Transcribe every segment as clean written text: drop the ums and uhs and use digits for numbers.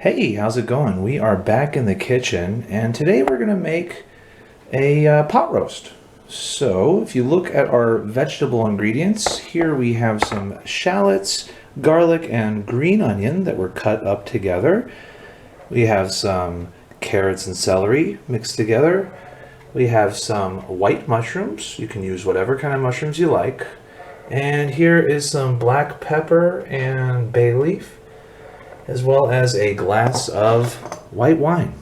Hey, how's it going? We are back in the kitchen, and today we're going to make a pot roast. So, if you look at our vegetable ingredients, here we have some shallots, garlic, and green onion that were cut up together. We have some carrots and celery mixed together. We have some white mushrooms. You can use whatever kind of mushrooms you like. And here is some black pepper and bay leaf, as well as a glass of white wine.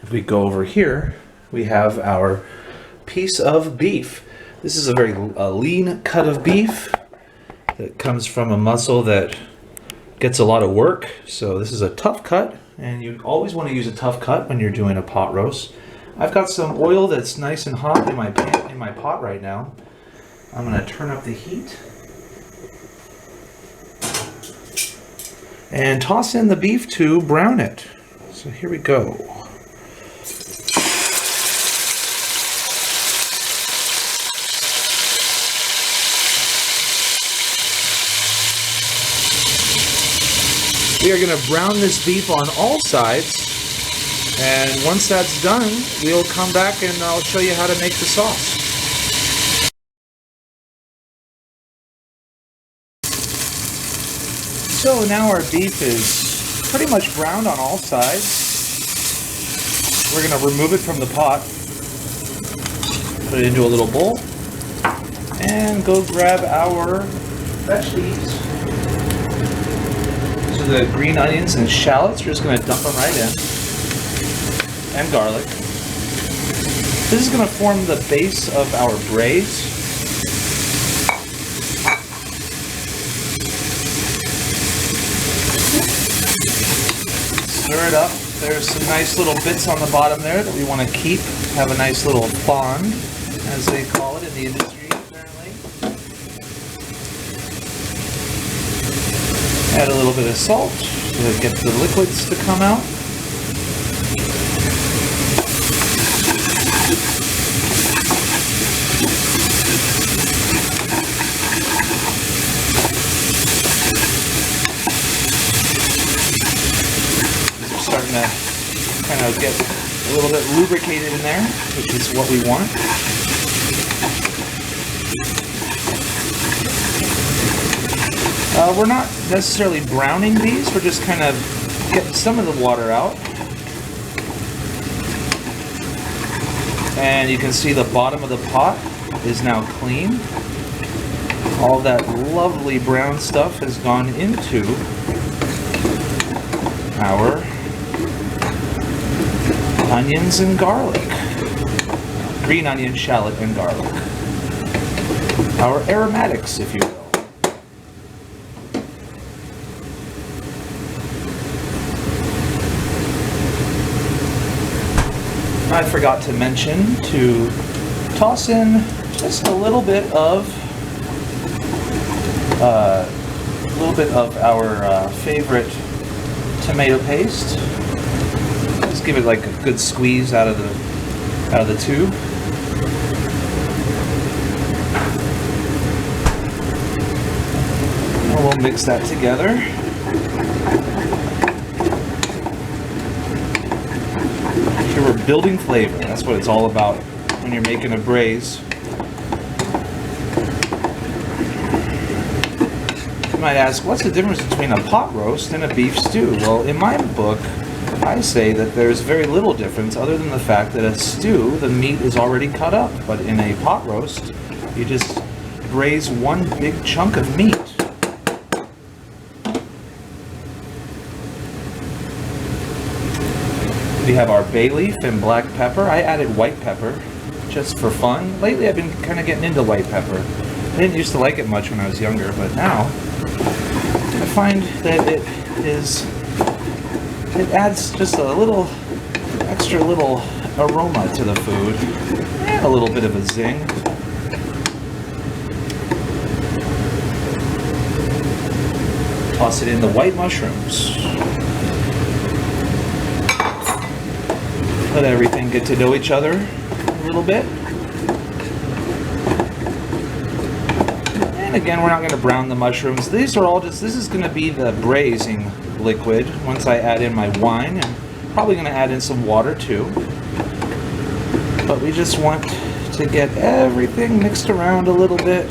If we go over here, we have our piece of beef. This is a very lean cut of beef that comes from a muscle that gets a lot of work. So this is a tough cut, and you always want to use a tough cut when you're doing a pot roast. I've got some oil that's nice and hot in my pot right now. I'm going to turn up the heat and toss in the beef to brown it. So here we go. We are going to brown this beef on all sides, and once that's done, we'll come back and I'll show you how to make the sauce. So now our beef is pretty much browned on all sides. We're going to remove it from the pot, put it into a little bowl, and go grab our veggies. So the green onions and shallots, we're just going to dump them right in, and garlic. This is going to form the base of our braise. Stir it up. There's some nice little bits on the bottom there that we want to keep. Have a nice little fond, as they call it in the industry, apparently. Add a little bit of salt to get the liquids to come out. Starting to kind of get a little bit lubricated in there, which is what we want. We're not necessarily browning these, we're just kind of getting some of the water out. And you can see the bottom of the pot is now clean. All that lovely brown stuff has gone into our onions and garlic. Green onion, shallot, and garlic. Our aromatics, if you will. I forgot to mention to toss in just a little bit of our favorite tomato paste. Just give it like a good squeeze out of the tube. And we'll mix that together. Here we're building flavor. That's what it's all about when you're making a braise. You might ask, what's the difference between a pot roast and a beef stew? Well, in my book, I say that there's very little difference other than the fact that a stew, the meat is already cut up, but in a pot roast, you just braise one big chunk of meat. We have our bay leaf and black pepper. I added white pepper just for fun. Lately I've been kind of getting into white pepper. I didn't used to like it much when I was younger, but now I find that it adds just a little extra little aroma to the food and a little bit of a zing. Toss it in the white mushrooms. Let everything get to know each other a little bit. And And again, we're not going to brown the mushrooms. These are all just, this is going to be the braising liquid once I add in my wine, and probably going to add in some water too. But we just want to get everything mixed around a little bit.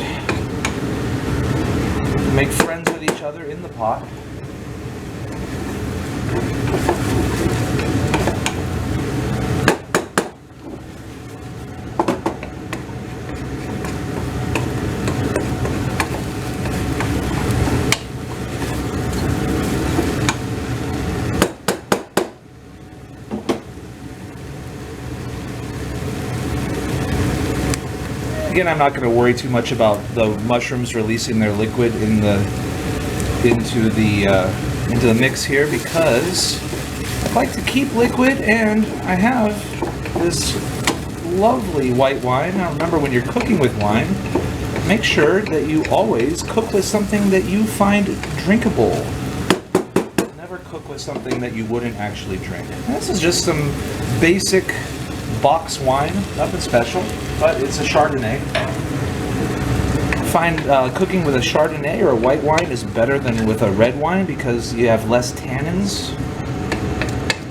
Make friends with each other in the pot. Again, I'm not going to worry too much about the mushrooms releasing their liquid into the mix here, because I like to keep liquid, and I have this lovely white wine. Now remember, when you're cooking with wine, make sure that you always cook with something that you find drinkable. Never cook with something that you wouldn't actually drink. And this is just some basic box wine, nothing special, but it's a Chardonnay. I find cooking with a Chardonnay or a white wine is better than with a red wine because you have less tannins.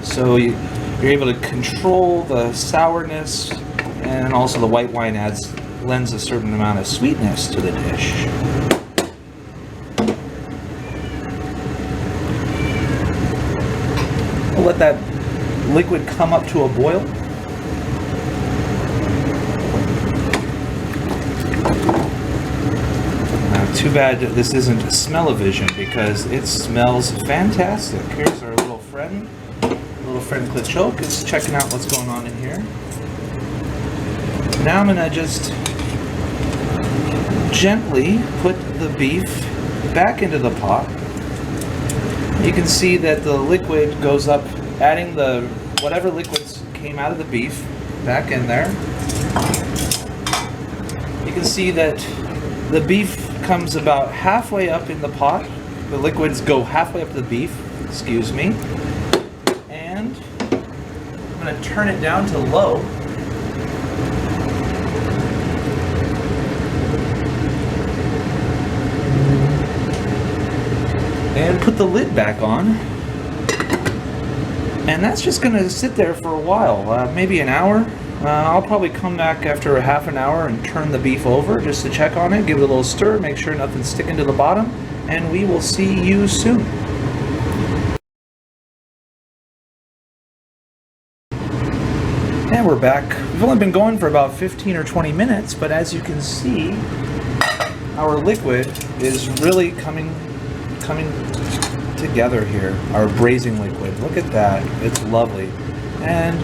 So you're able to control the sourness, and also the white wine lends a certain amount of sweetness to the dish. We'll let that liquid come up to a boil. Too bad this isn't smell-o-vision, because it smells fantastic. Here's our little friend Clichoke is checking out what's going on in here. Now I'm gonna just gently put the beef back into the pot. You can see that the liquid goes up, adding the whatever liquids came out of the beef back in there. You can see that the beef comes about halfway up in the pot. The liquids go halfway up to the beef, excuse me. And I'm going to turn it down to low. And put the lid back on. And that's just going to sit there for a while, maybe an hour. I'll probably come back after a half an hour and turn the beef over just to check on it, give it a little stir, make sure nothing's sticking to the bottom, and we will see you soon. And we're back. We've only been going for about 15 or 20 minutes, but as you can see, our liquid is really coming together here. Our braising liquid. Look at that. It's lovely. And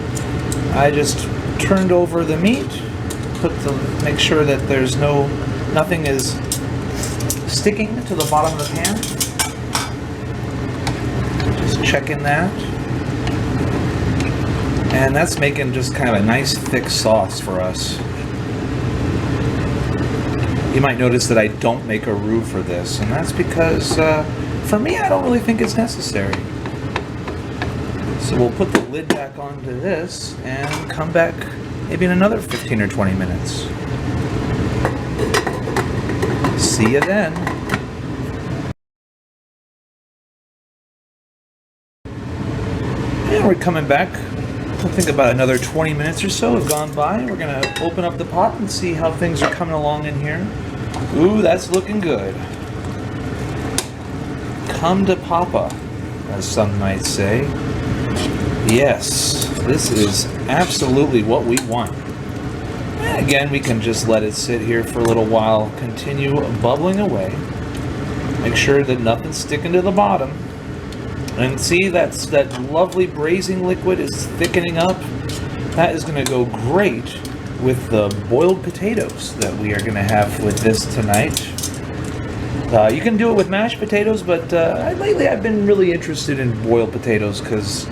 I just turned over the meat, make sure that there's nothing is sticking to the bottom of the pan. Just checking that. And that's making just kind of a nice thick sauce for us. You might notice that I don't make a roux for this, and that's because for me, I don't really think it's necessary. So we'll put the lid back onto this and come back maybe in another 15 or 20 minutes. See you then. And we're coming back. I think about another 20 minutes or so have gone by. We're going to open up the pot and see how things are coming along in here. Ooh, that's looking good. Come to Papa, as some might say. Yes, this is absolutely what we want. And again, we can just let it sit here for a little while, continue bubbling away. Make sure that nothing's sticking to the bottom. And see, that lovely braising liquid is thickening up. That is going to go great with the boiled potatoes that we are going to have with this tonight. You can do it with mashed potatoes, but lately I've been really interested in boiled potatoes because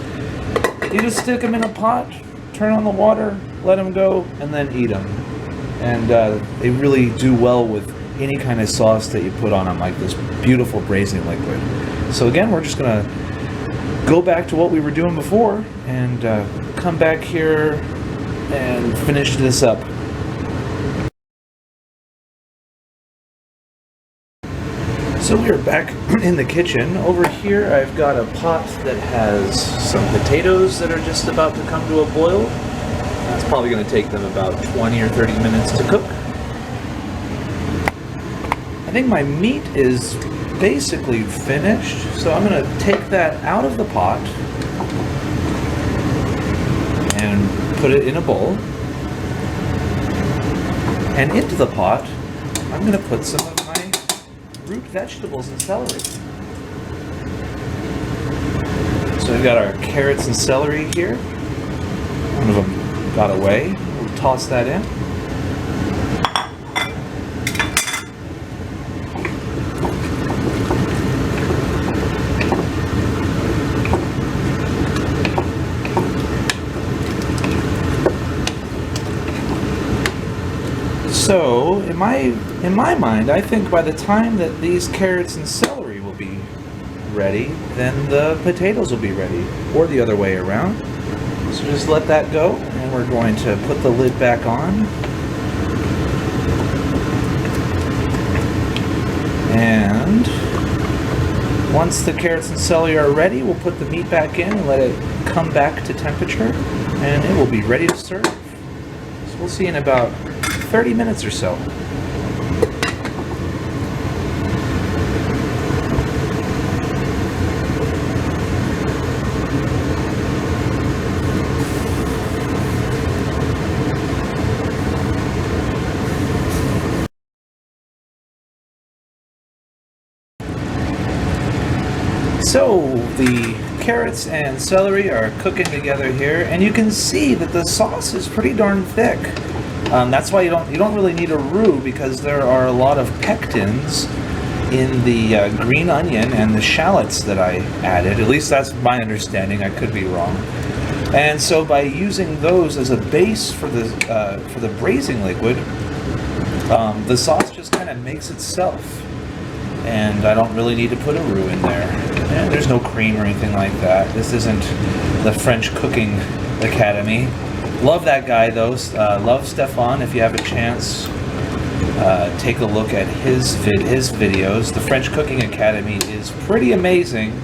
you just stick them in a pot, turn on the water, let them go, and then eat them. And they really do well with any kind of sauce that you put on them, like this beautiful braising liquid. So again, we're just going to go back to what we were doing before and come back here and finish this up. So we are back in the kitchen. Over here I've got a pot that has some potatoes that are just about to come to a boil. That's probably going to take them about 20 or 30 minutes to cook. I think my meat is basically finished, so I'm going to take that out of the pot and put it in a bowl. And into the pot, I'm going to put some of my root vegetables and celery. So we've got our carrots and celery here. One of them got away. We'll toss that in. So, in my mind, I think by the time that these carrots and celery will be ready, then the potatoes will be ready, or the other way around. So just let that go, and we're going to put the lid back on. And once the carrots and celery are ready, we'll put the meat back in and let it come back to temperature, and it will be ready to serve. So we'll see in about 30 minutes or so. So the carrots and celery are cooking together here, and you can see that the sauce is pretty darn thick. That's why you don't really need a roux, because there are a lot of pectins in the green onion and the shallots that I added. At least that's my understanding. I could be wrong. And so by using those as a base for the braising liquid, the sauce just kind of makes itself. And I don't really need to put a roux in there. And there's no cream or anything like that. This isn't the French Cooking Academy. Love that guy though. Love Stefan. If you have a chance, take a look at his videos. The French Cooking Academy is pretty amazing.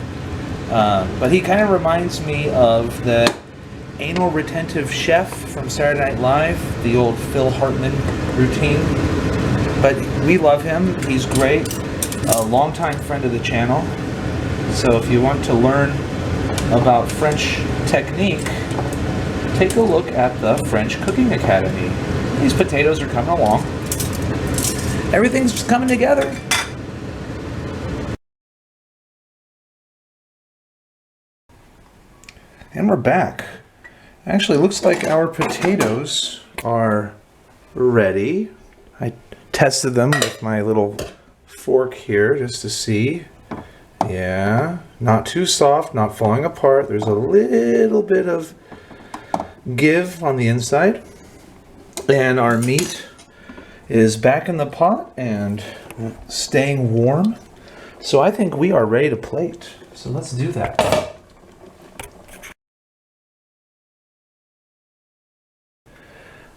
But he kind of reminds me of the anal retentive chef from Saturday Night Live, the old Phil Hartman routine. But we love him. He's great. A longtime friend of the channel. So if you want to learn about French technique, take a look at the French Cooking Academy. These potatoes are coming along. Everything's just coming together. And we're back. Actually, looks like our potatoes are ready. I tested them with my little fork here just to see. Yeah, not too soft, not falling apart. There's a little bit of give on the inside. And our meat is back in the pot and staying warm. So I think we are ready to plate. So let's do that.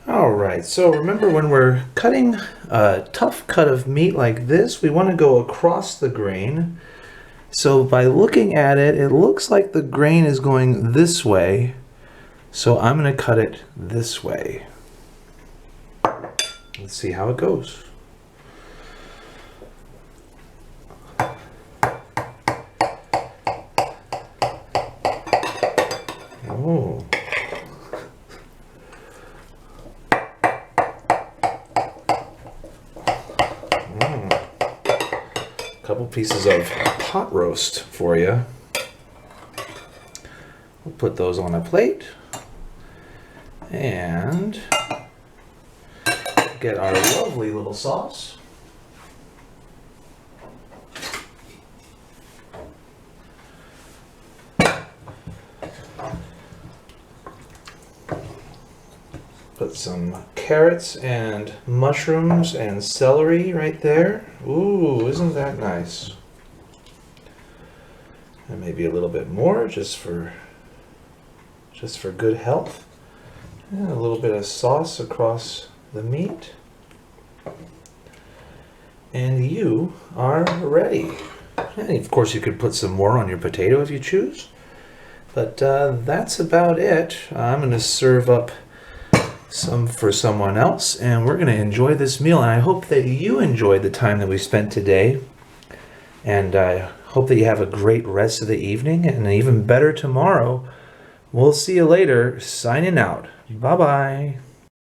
Alright, so remember when we're cutting a tough cut of meat like this, we want to go across the grain. So by looking at it, it looks like the grain is going this way. So I'm going to cut it this way. Let's see how it goes. Oh. Couple pieces of pot roast for you. We'll put those on a plate and get our lovely little sauce. Put some carrots and mushrooms and celery right there. Ooh, isn't that nice? And maybe a little bit more just for good health. And a little bit of sauce across the meat. And you are ready. And of course, you could put some more on your potato if you choose. But that's about it. I'm going to serve up some for someone else, and we're going to enjoy this meal. And I hope that you enjoyed the time that we spent today. And I hope that you have a great rest of the evening and even better tomorrow. We'll see you later. Signing out. Bye-bye.